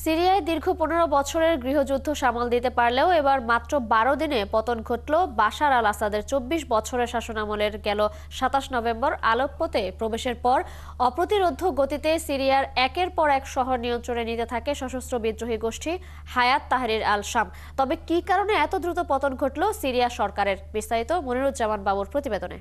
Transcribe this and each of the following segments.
সিরিয়ায় দীর্ঘ ১৫ বছরের গৃহযুদ্ধ সামাল দিতে পারলেও এবার মাত্র ১২ দিনে পতন ঘটল বাশার আল আসাদের ২৪ বছরের শাসনামলের। গেল ২৭ নভেম্বর আলেপ্পোতে প্রবেশের পর অপ্রতিরোধ্য গতিতে সিরিয়ার একের পর এক শহর নিয়ন্ত্রণে নিতে থাকে সশস্ত্র বিদ্রোহী গোষ্ঠী হায়াত তাহরির আল শাম। তবে কী কারণে এত দ্রুত পতন ঘটল সিরিয়া সরকারের? বিস্তারিত মনিরুজ্জামান বাবুর প্রতিবেদনে।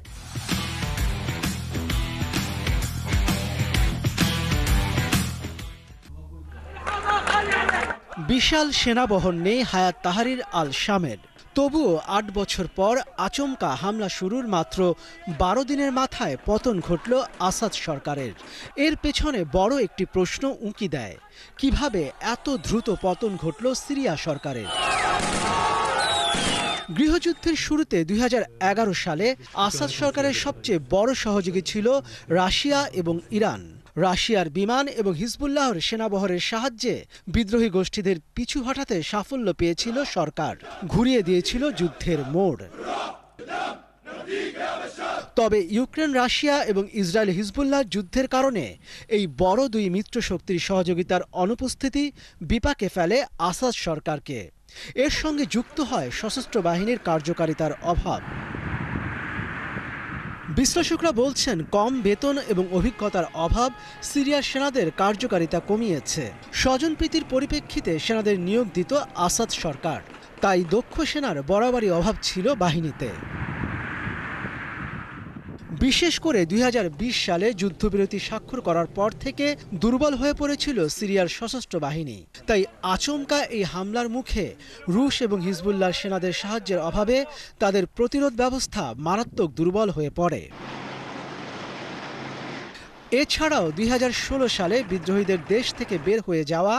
বিশাল সেনাবহর নেই হায়াত তাহরির আল শামের, তবুও ৮ বছর পর আচমকা হামলা শুরুর মাত্র ১২ দিনের মাথায় পতন ঘটল আসাদ সরকারের। এর পেছনে বড় একটি প্রশ্ন উঁকি দেয়, কিভাবে এত দ্রুত পতন ঘটল সিরিয়া সরকারের। গৃহযুদ্ধের শুরুতে ২০১১ সালে আসাদ সরকারের সবচেয়ে বড় সহযোগী ছিল রাশিয়া এবং ইরান। রাশিয়ার বিমান এবং হিজবুল্লাহর সেনাবহরের সাহায্যে বিদ্রোহী গোষ্ঠীদের পিছু হটাতে সাফল্য পেয়েছিল সরকার, ঘুরিয়ে দিয়েছিল যুদ্ধের মোড়। তবে ইউক্রেন, রাশিয়া এবং ইসরায়েল হিজবুল্লাহ যুদ্ধের কারণে এই বড় দুই মিত্র শক্তির সহযোগিতার অনুপস্থিতি বিপাকে ফেলে আসাদ সরকারকে। এর সঙ্গে যুক্ত হয় সশস্ত্র বাহিনীর কার্যকারিতার অভাব। বিশ্লেষকরা বলছেন, কম বেতন এবং অভিজ্ঞতার অভাব সিরিয়ার সেনাদের কার্যকারিতা কমিয়েছে। স্বজনপ্রীতির পরিপ্রেক্ষিতে সেনাদের নিয়োগ দিত আসাদ সরকার, তাই দক্ষ সেনার বরাবরই অভাব ছিল বাহিনীতে। বিশেষ করে ২০২০ সালে যুদ্ধবিরতি স্বাক্ষর করার পর থেকে দুর্বল হয়ে পড়েছিল সিরিয়ার সশস্ত্র বাহিনী। তাই আচমকা এই হামলার মুখে রুশ এবং হিজবুল্লাহর সেনাদের সাহায্যের অভাবে তাদের প্রতিরোধ ব্যবস্থা মারাত্মক দুর্বল হয়ে পড়ে। এছাড়াও ২০১৬ সালে বিদ্রোহীদের দেশ থেকে বের হয়ে যাওয়া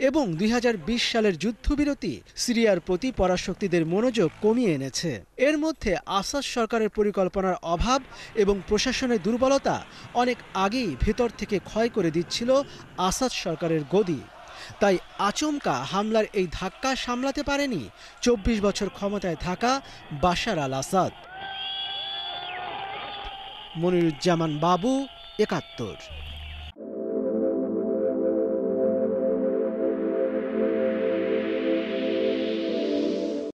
এবং ২০২০ সালের যুদ্ধবিরতি সিরিয়ার প্রতি পরাশক্তিদের মনোযোগ কমিয়ে এনেছে। এর মধ্যে আসাদ সরকারের পরিকল্পনার অভাব এবং প্রশাসনের দুর্বলতা অনেক আগেই ভেতর থেকে ক্ষয় করে দিচ্ছিল আসাদ সরকারের গদি। তাই আচমকা হামলার এই ধাক্কা সামলাতে পারেনি ২৪ বছর ক্ষমতায় থাকা বাশার আল আসাদ। মনিরুজ্জামান বাবু, ৭১।